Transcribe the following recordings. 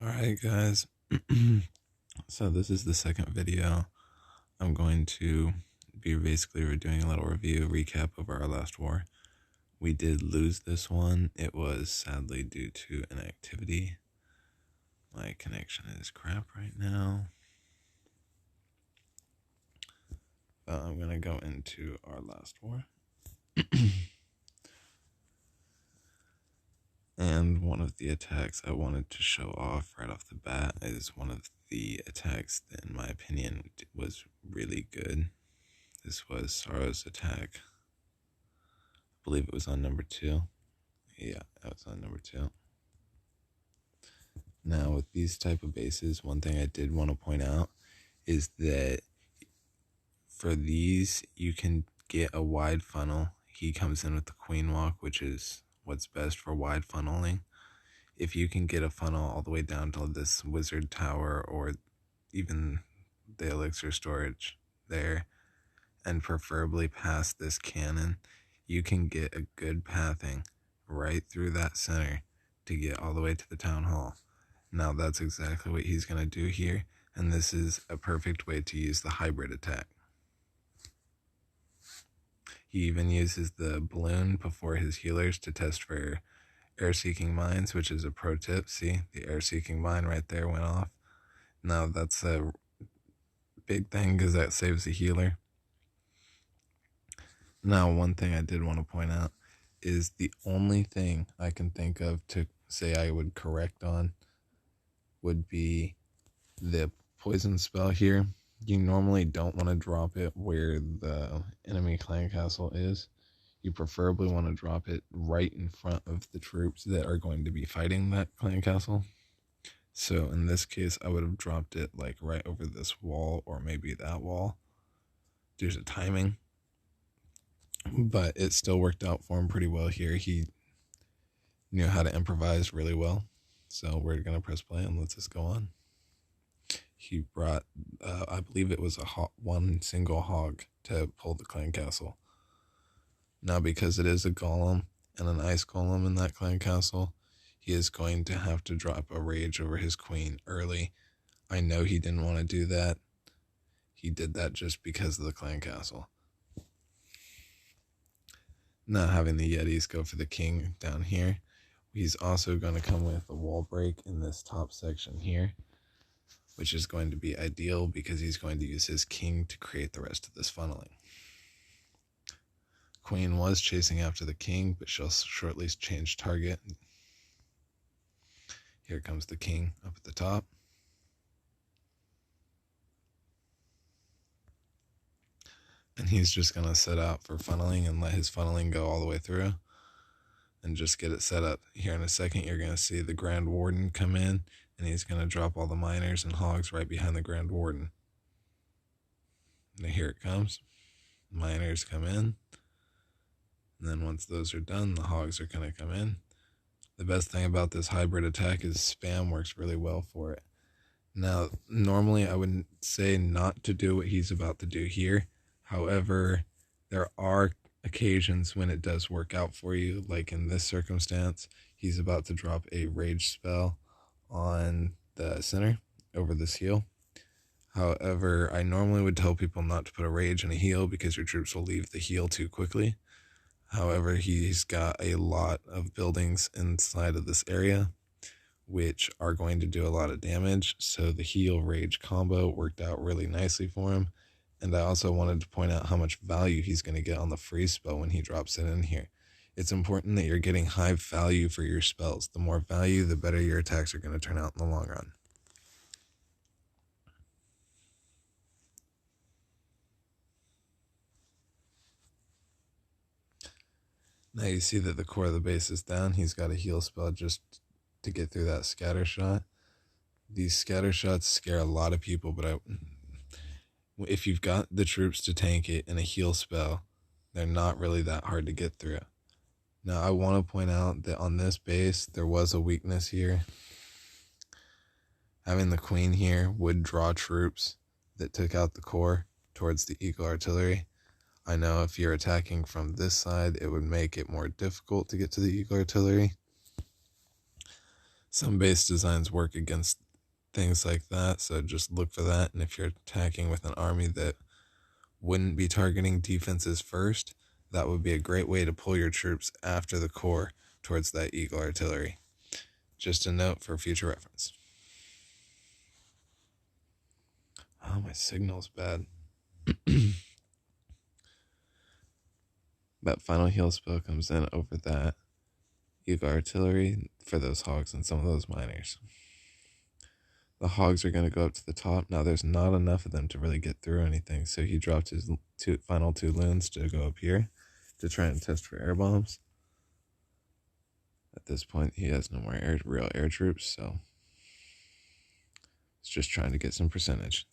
Alright guys, so this is the second video. I'm going to be basically doing a little review, recap of our last war. We did lose this one. It was sadly due to inactivity. My connection is crap right now. I'm going to go into our last war. And one of the attacks I wanted to show off right off the bat is one of the attacks that, in my opinion, was really good. This was Sorrow's attack. I believe it was on number 2. Yeah, that was on number 2. Now, with these type of bases, one thing I did want to point out is that for these, you can get a wide funnel. He comes in with the queen walk, which is what's best for wide funneling. If you can get a funnel all the way down to this wizard tower or even the elixir storage there, and preferably past this cannon, you can get a good pathing right through that center to get all the way to the town hall. Now that's exactly what he's going to do here, and this is a perfect way to use the hybrid attack. He even uses the balloon before his healers to test for air-seeking mines, which is a pro tip. See, the air-seeking mine right there went off. Now that's a big thing because that saves the healer. Now, one thing I did want to point out is the only thing I can think of to say I would correct on would be the poison spell here. You normally don't want to drop it where the enemy clan castle is. You preferably want to drop it right in front of the troops that are going to be fighting that clan castle. So in this case, I would have dropped it like right over this wall or maybe that wall. There's a timing, but it still worked out for him pretty well here. He knew how to improvise really well. So we're going to press play and let's just go on. He brought, I believe it was one single hog to pull the clan castle. Now, because it is a golem and an ice golem in that clan castle, he is going to have to drop a rage over his queen early. I know he didn't want to do that. He did that just because of the clan castle. Not having the Yetis go for the king down here. He's also going to come with a wall break in this top section here, which is going to be ideal because he's going to use his king to create the rest of this funneling. Queen was chasing after the king, but she'll shortly change target. Here comes the king up at the top. And he's just going to set out for funneling and let his funneling go all the way through and just get it set up. Here in a second, you're going to see the Grand Warden come in, and he's going to drop all the miners and hogs right behind the Grand Warden. And here it comes. Miners come in. And then once those are done, the hogs are going to come in. The best thing about this hybrid attack is spam works really well for it. Now, normally I wouldn't say not to do what he's about to do here. However, there are occasions when it does work out for you. Like in this circumstance, he's about to drop a rage spell on the center over this heal. However, I normally would tell people not to put a rage in a heal because your troops will leave the heal too quickly. However, he's got a lot of buildings inside of this area, which are going to do a lot of damage. So the heal rage combo worked out really nicely for him. And I also wanted to point out how much value he's going to get on the freeze spell when he drops it in here. It's important that you're getting high value for your spells. The more value, the better your attacks are going to turn out in the long run. Now you see that the core of the base is down. He's got a heal spell just to get through that scatter shot. These scatter shots scare a lot of people, but if you've got the troops to tank it in a heal spell, they're not really that hard to get through. Now, I want to point out that on this base, there was a weakness here. Having the queen here would draw troops that took out the core towards the eagle artillery. I know if you're attacking from this side, it would make it more difficult to get to the eagle artillery. Some base designs work against things like that, so just look for that. And if you're attacking with an army that wouldn't be targeting defenses first, that would be a great way to pull your troops after the core towards that Eagle artillery. Just a note for future reference. Oh, my signal's bad. That final heal spell comes in over that Eagle artillery for those hogs and some of those miners. The hogs are going to go up to the top. Now there's not enough of them to really get through anything, so he dropped his final two loons to go up here to try and test for air bombs. At this point, he has no more real air troops, so it's just trying to get some percentage.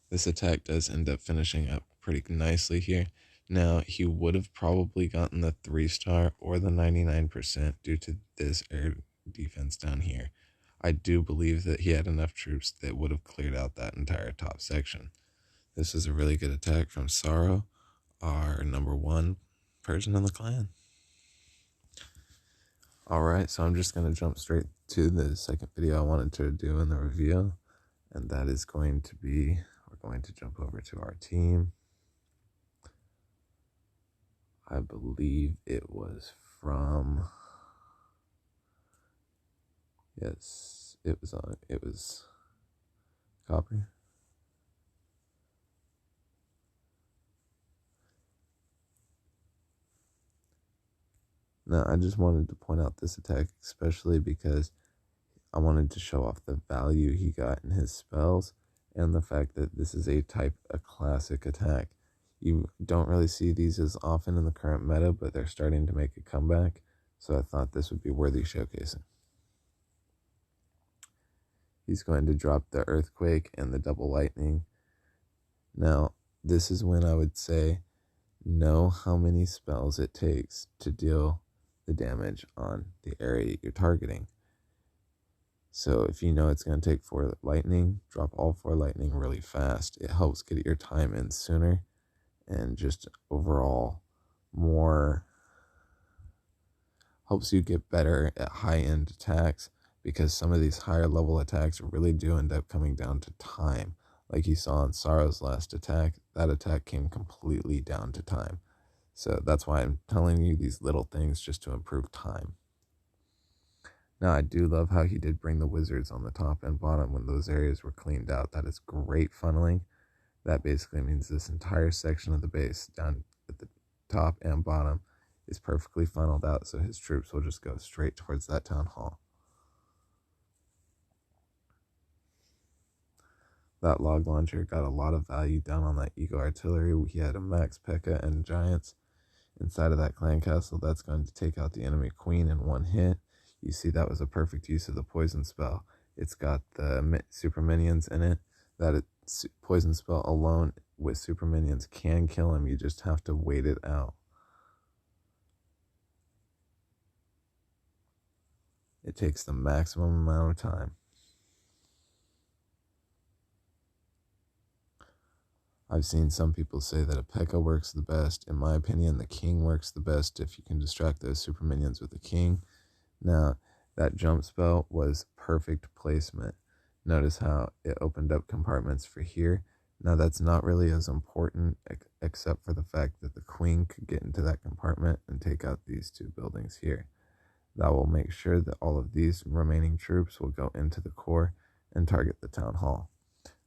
This attack does end up finishing up pretty nicely here. Now, he would have probably gotten the 3-star or the 99% due to this air defense down here. I do believe that he had enough troops that would have cleared out that entire top section. This is a really good attack from Sorrow, our number 1 person in the clan. Alright, so I'm just going to jump straight to the second video I wanted to do in the review, and that is going to be, we're going to jump over to our team. I believe it was from, yes, it was Copper. Now, I just wanted to point out this attack, especially because I wanted to show off the value he got in his spells and the fact that this is a classic attack. You don't really see these as often in the current meta, but they're starting to make a comeback, so I thought this would be worthy showcasing. He's going to drop the Earthquake and the Double Lightning. Now, this is when I would say, know how many spells it takes to deal the damage on the area you're targeting. So if you know it's going to take 4 lightning, drop all 4 lightning really fast. It helps get your time in sooner and just overall helps you get better at high-end attacks, because some of these higher level attacks really do end up coming down to time. Like you saw in Sorrow's last attack, that attack came completely down to time. So that's why I'm telling you these little things, just to improve time. Now, I do love how he did bring the wizards on the top and bottom when those areas were cleaned out. That is great funneling. That basically means this entire section of the base down at the top and bottom is perfectly funneled out, so his troops will just go straight towards that town hall. That log launcher got a lot of value down on that Eagle artillery. He had a max P.E.K.K.A. and giants inside of that clan castle. That's going to take out the enemy queen in 1 hit. You see, that was a perfect use of the poison spell. It's got the super minions in it. That poison spell alone with super minions can kill him. You just have to wait it out. It takes the maximum amount of time. I've seen some people say that a P.E.K.K.A. works the best. In my opinion, the king works the best if you can distract those super minions with the king. Now, that jump spell was perfect placement. Notice how it opened up compartments for here. Now, that's not really as important, except for the fact that the queen could get into that compartment and take out these 2 buildings here. That will make sure that all of these remaining troops will go into the core and target the town hall.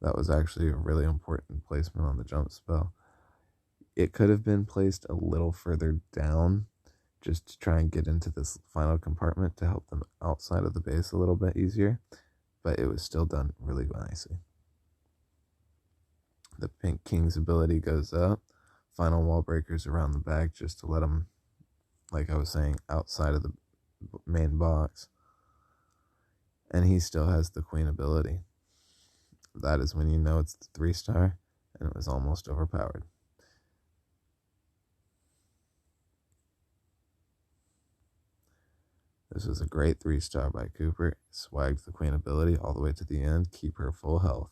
That was actually a really important placement on the jump spell. It could have been placed a little further down, just to try and get into this final compartment to help them outside of the base a little bit easier, but it was still done really nicely. The Pink King's ability goes up, final wall breakers around the back just to let them, like I was saying, outside of the main box. And he still has the queen ability. That is when you know it's the 3-star, and it was almost overpowered. This was a great 3-star by Cooper. Swagged the queen ability all the way to the end. Keep her full health.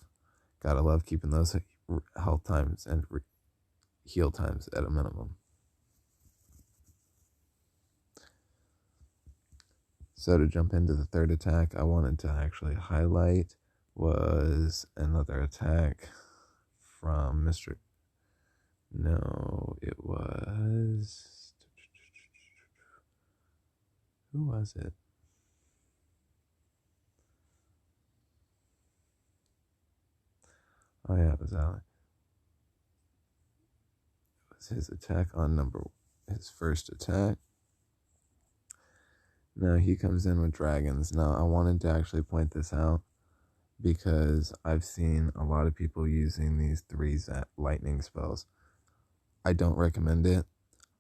Gotta love keeping those health times and heal times at a minimum. So to jump into the third attack I wanted to actually highlight was another attack from Mr. No, it was... Who was it? Oh yeah, it was Alec. It was his attack on his first attack. Now he comes in with dragons. Now I wanted to actually point this out because I've seen a lot of people using these 3 lightning spells. I don't recommend it.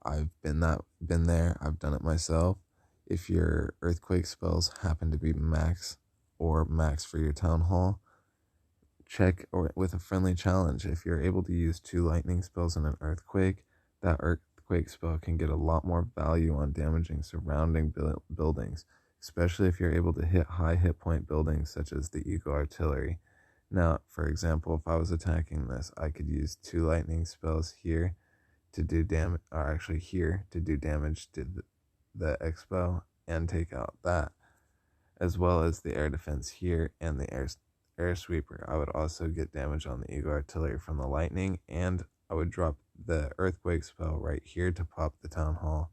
I've been there. I've done it myself. If your earthquake spells happen to be max for your town hall, check or with a friendly challenge. If you're able to use 2 lightning spells in an earthquake, that earthquake spell can get a lot more value on damaging surrounding buildings, especially if you're able to hit high hit point buildings such as the Eagle Artillery. Now, for example, if I was attacking this, I could use 2 lightning spells here to do damage, or actually here to do damage to the expo and take out that, as well as the air defense here and the air sweeper. I would also get damage on the Eagle Artillery from the lightning, and I would drop the earthquake spell right here to pop the town hall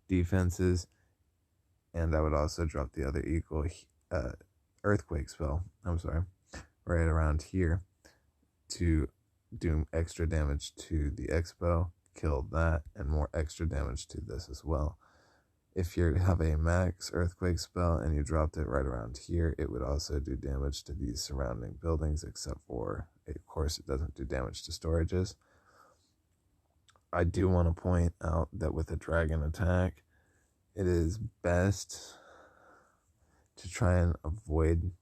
defenses, and I would also drop the other Eagle earthquake spell, right around here to do extra damage to the expo, kill that, and more extra damage to this as well. If you have a max earthquake spell and you dropped it right around here, it would also do damage to these surrounding buildings, except for, of course, it doesn't do damage to storages. I do want to point out that with a dragon attack, it is best to try and avoid,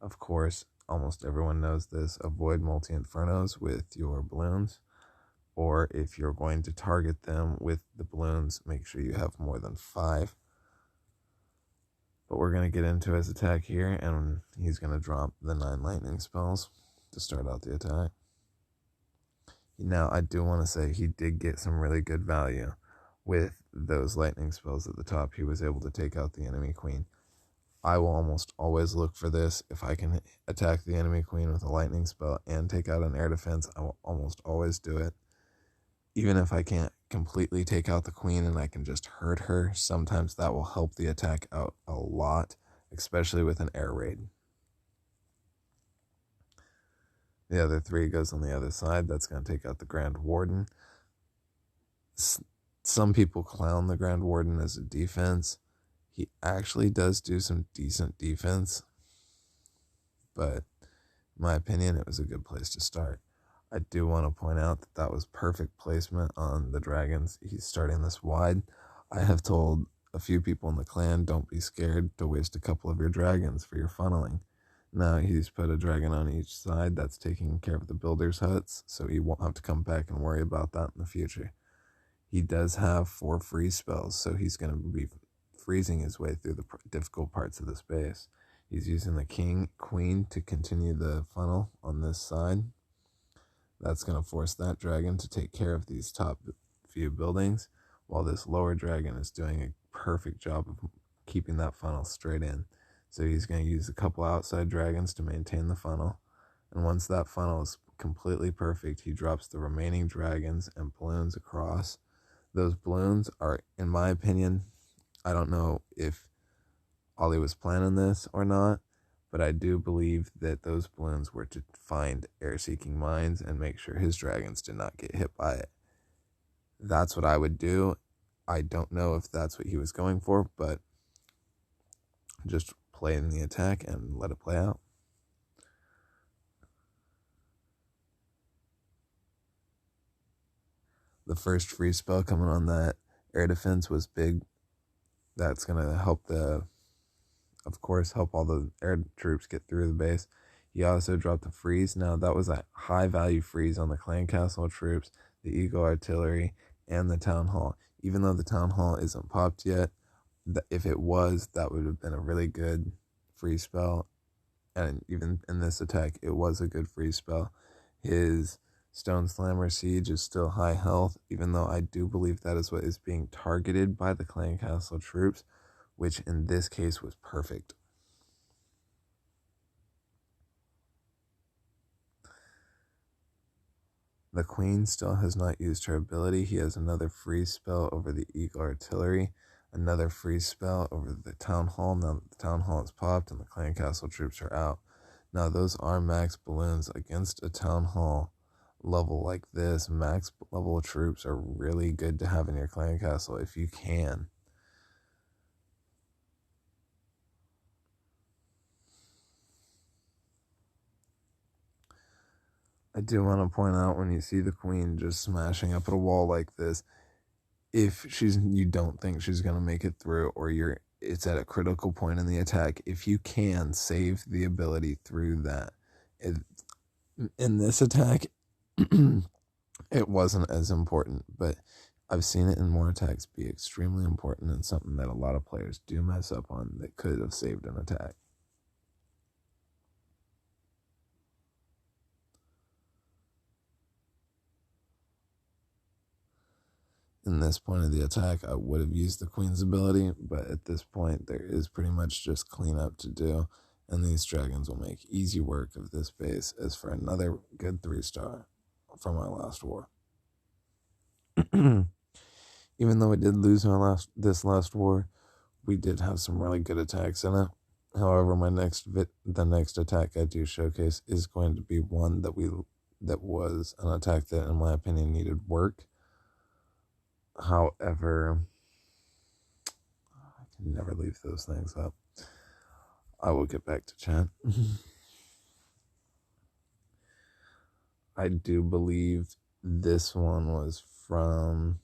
of course, almost everyone knows this, avoid multi-infernos with your balloons. Or if you're going to target them with the balloons, make sure you have more than 5. But we're going to get into his attack here, and he's going to drop the 9 lightning spells to start out the attack. Now, I do want to say he did get some really good value with those lightning spells at the top. He was able to take out the enemy queen. I will almost always look for this. If I can attack the enemy queen with a lightning spell and take out an air defense, I will almost always do it. Even if I can't completely take out the queen and I can just hurt her, sometimes that will help the attack out a lot, especially with an air raid. The other 3 goes on the other side. That's going to take out the Grand Warden. Some people clown the Grand Warden as a defense. He actually does do some decent defense, but in my opinion, it was a good place to start. I do want to point out that that was perfect placement on the dragons. He's starting this wide. I have told a few people in the clan, don't be scared to waste a couple of your dragons for your funneling. Now he's put a dragon on each side that's taking care of the builders' huts, so he won't have to come back and worry about that in the future. He does have 4 freeze spells, so he's going to be freezing his way through the difficult parts of the space. He's using the king, queen to continue the funnel on this side. That's going to force that dragon to take care of these top few buildings, while this lower dragon is doing a perfect job of keeping that funnel straight in. So he's going to use a couple outside dragons to maintain the funnel. And once that funnel is completely perfect, he drops the remaining dragons and balloons across. Those balloons are, in my opinion, I don't know if Ollie was planning this or not, but I do believe that those balloons were to find air-seeking mines and make sure his dragons did not get hit by it. That's what I would do. I don't know if that's what he was going for, but just play in the attack and let it play out. The first free spell coming on that air defense was big. That's going to help of course, help all the air troops get through the base. He also dropped a freeze. Now, that was a high value freeze on the clan castle troops, the Eagle Artillery, and the town hall. Even though the town hall isn't popped yet, if it was, that would have been a really good free spell. And even in this attack, it was a good free spell. His Stone Slammer Siege is still high health, even though I do believe that is what is being targeted by the clan castle troops, which in this case was perfect. The queen still has not used her ability. He has another freeze spell over the Eagle Artillery, another freeze spell over the Town Hall. Now that the Town Hall is popped and the Clan Castle troops are out. Now those are max balloons against a Town Hall level like this. Max level troops are really good to have in your Clan Castle if you can. I do want to point out, when you see the queen just smashing up at a wall like this, if you don't think she's going to make it through, or it's at a critical point in the attack, if you can save the ability through that. In this attack, it wasn't as important, but I've seen it in more attacks be extremely important, and something that a lot of players do mess up on that could have saved an attack. In this point of the attack, I would have used the queen's ability, but at this point, there is pretty much just cleanup to do, and these dragons will make easy work of this base as for another good 3-star from our last war. Even though we did lose this last war, we did have some really good attacks in it. However, the next attack I do showcase is going to be one that was an attack that, in my opinion, needed work. However, I can never leave those things up. I will get back to chat. I do believe this one was from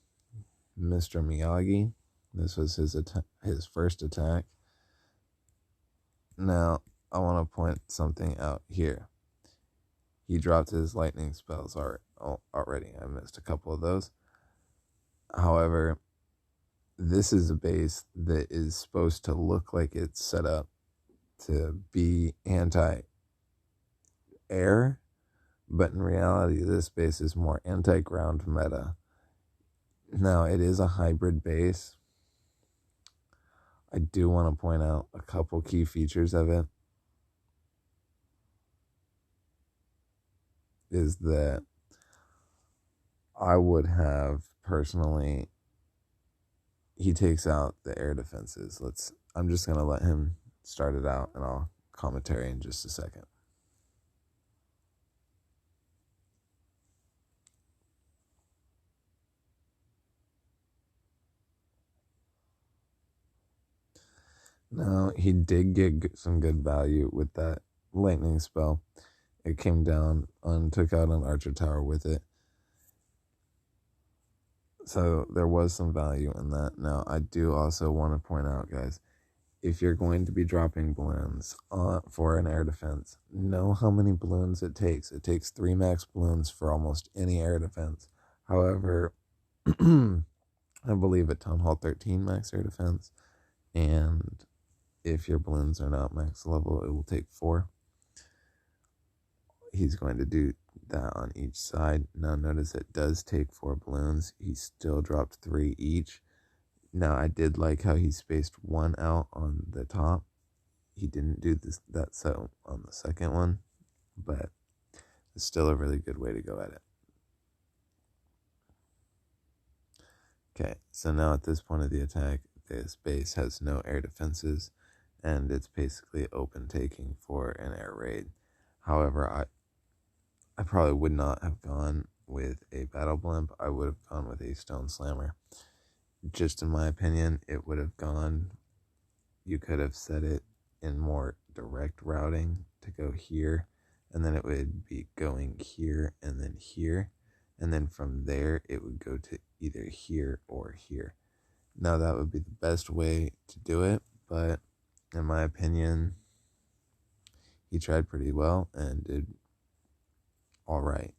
Mr. Miyagi. This was his first attack. Now, I want to point something out here. He dropped his lightning spells already. I missed a couple of those. However, this is a base that is supposed to look like it's set up to be anti-air, but in reality, this base is more anti-ground meta. Now, it is a hybrid base. I do want to point out a couple key features of it. Is that I would have personally, he takes out the air defenses. I'm just going to let him start it out, and I'll commentary in just a second. Now, he did get some good value with that lightning spell. It came down and took out an archer tower with it. So there was some value in that. Now, I do also want to point out, guys, if you're going to be dropping balloons for an air defense, know how many balloons it takes. It takes 3 max balloons for almost any air defense. However, I believe at Town Hall 13 max air defense, and if your balloons are not max level, it will take 4. He's going to do that on each side. Now notice it does take 4 balloons. He still dropped 3 each. Now I did like how he spaced 1 out on the top. He didn't do that so on the second one, but it's still a really good way to go at it. Okay, so now at this point of the attack, this base has no air defenses, and it's basically open taking for an air raid. However, I probably would not have gone with a battle blimp. I would have gone with a stone slammer. Just in my opinion, it would have gone, you could have set it in more direct routing to go here, and then it would be going here and then here, and then from there it would go to either here or here. Now that would be the best way to do it, but in my opinion, he tried pretty well and did all right.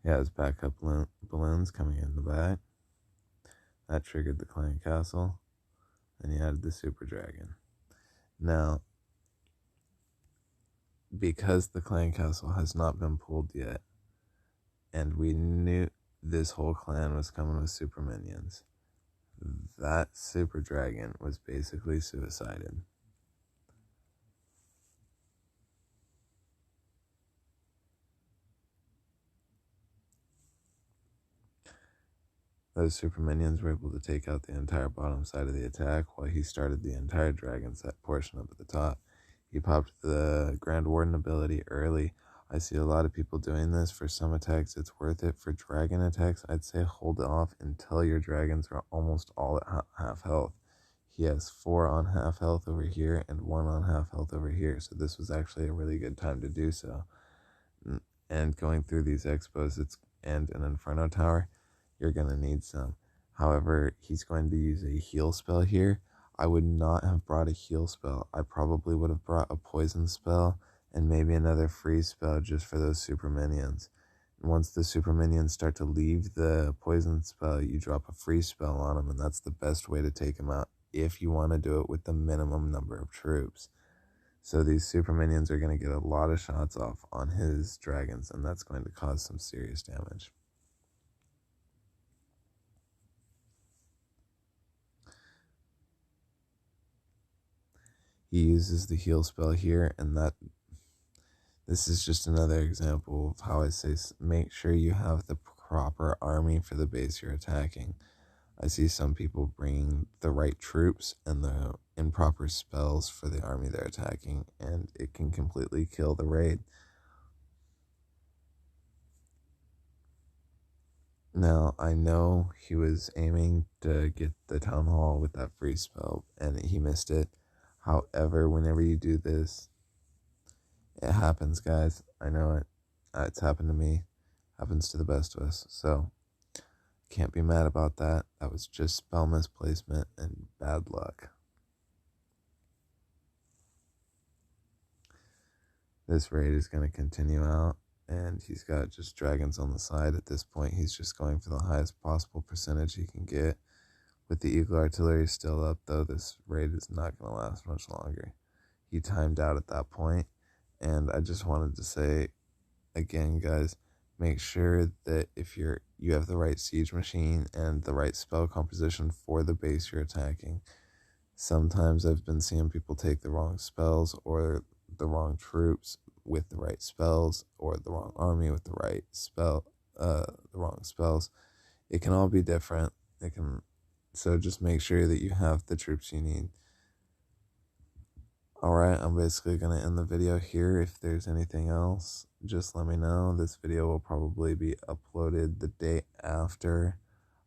He has backup balloons coming in the back. That triggered the clan castle, and he added the super dragon. Now, because the clan castle has not been pulled yet, and we knew this whole clan was coming with super minions, that super dragon was basically suicided. Those super minions were able to take out the entire bottom side of the attack while he started the entire dragon set portion up at the top. He popped the Grand Warden ability early. I see a lot of people doing this. For some attacks, it's worth it. For dragon attacks, I'd say hold off until your dragons are almost all at half health. He has 4 on half health over here and 1 on half health over here, so this was actually a really good time to do so. And going through these expos and an Inferno Tower, you're going to need some. However, he's going to use a heal spell here. I would not have brought a heal spell. I probably would have brought a poison spell and maybe another freeze spell just for those super minions. And once the super minions start to leave the poison spell, you drop a freeze spell on them, and that's the best way to take them out if you want to do it with the minimum number of troops. So these super minions are going to get a lot of shots off on his dragons, and that's going to cause some serious damage. He uses the heal spell here, and this is just another example of how I say make sure you have the proper army for the base you're attacking. I see some people bringing the right troops and the improper spells for the army they're attacking, and it can completely kill the raid. Now, I know he was aiming to get the town hall with that free spell, and he missed it. However, whenever you do this, it happens, guys. I know it. It's happened to me. Happens to the best of us. So, can't be mad about that. That was just spell misplacement and bad luck. This raid is going to continue out, and he's got just dragons on the side. At this point, he's just going for the highest possible percentage he can get. With the Eagle Artillery still up, though, this raid is not going to last much longer. He timed out at that point, and I just wanted to say, again, guys, make sure that if you have the right siege machine and the right spell composition for the base you're attacking. Sometimes I've been seeing people take the wrong spells or the wrong troops with the right spells, or the wrong army with the right the wrong spells. It can all be different. So just make sure that you have the troops you need. Alright, I'm basically going to end the video here. If there's anything else, just let me know. This video will probably be uploaded the day after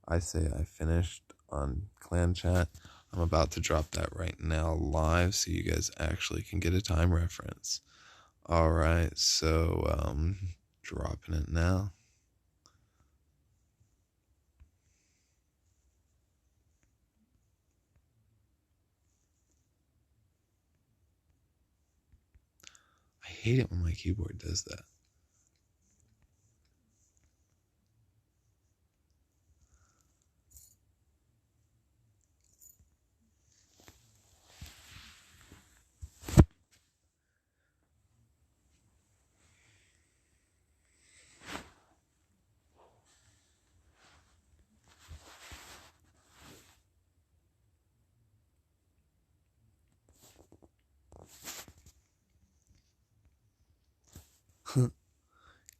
I say I finished on Clan Chat. I'm about to drop that right now live so you guys actually can get a time reference. Alright, so dropping it now. I hate it when my keyboard does that.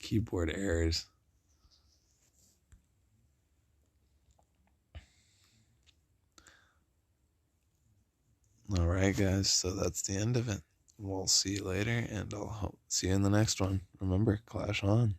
Keyboard errors. Alright, guys, so that's the end of it. We'll see you later, and I'll see you in the next one. Remember, clash on.